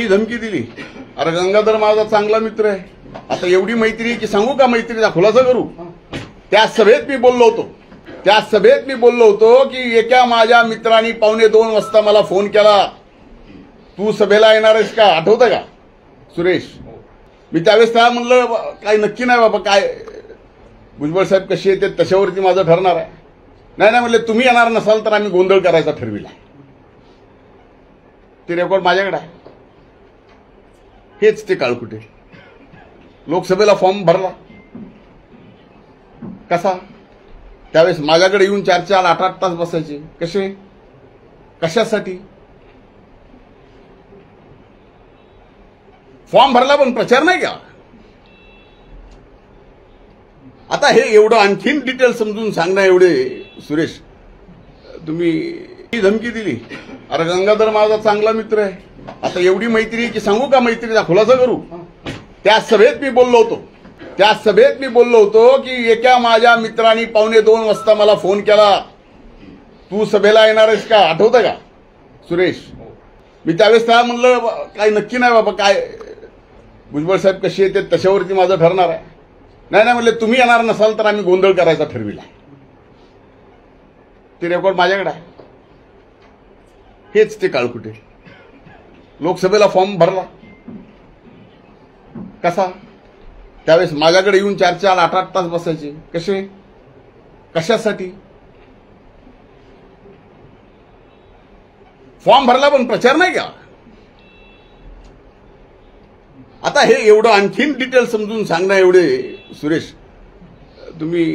धमकी दिली। अरे गंगाधर माझा चांगला मित्र आहे, आता एवढी मैत्री की सांगू का मैत्रीचा खुलासा करू। त्या सभेत मी बोललो होतो की एका माझ्या मित्रांनी 1:45 वाजता मला फोन केला, तू सभेला येणार आहेस का, आठवतं का सुरेश? मी त्यावेळेस त्याला म्हणलं काही नक्की नाही बाबा, काय भुजबळ साहेब कशी येते तशावरती माझं ठरणार आहे। नाही म्हणले तुम्ही येणार नसाल तर आम्ही गोंधळ करायचा ठरविला। ते रेकॉर्ड माझ्याकडे आहे। हेच ते काळकुटे लोकसभेला फॉर्म भरला कसा, त्यावेळेस माझ्याकडे येऊन 4-4, 8-8 तास बसायचे। कसे, कशासाठी? फॉर्म भरला पण प्रचार नाही का? आता हे एवढं आणखीन डिटेल समजून सांगणं एवढे सुरेश तुम्ही धमकी दिली। अरे गंगाधर माझा चांगला मित्र आहे, आता एवढी मैत्री की सांगू का मैत्रीचा खुलासा करू। त्या सभेत मी बोललो होतो की एका माझ्या मित्रांनी 1:45 वाजता मला फोन केला, तू सभेला येणार आहेस का, आठवतं का सुरेश? मी त्यावेळेस त्याला म्हणलं काही नक्की नाही बाबा, काय भुजबळ साहेब कशी येते तशावरती माझं ठरणार आहे। नाही म्हणले तुम्ही येणार नसाल तर आम्ही गोंधळ करायचा ठरविला। ते रेकॉर्ड माझ्याकडे आहे। हेच ते काळकुटे लोकसभेला फॉर्म भरला कसा, त्यावेळेस माझ्याकडे येऊन 4-4, 8-8 तास बसायचे। कसे, कशासाठी? फॉर्म भरला पण प्रचार नाही का? आता हे एवढं आणखीन डिटेल समजून सांगणं एवढे सुरेश तुम्ही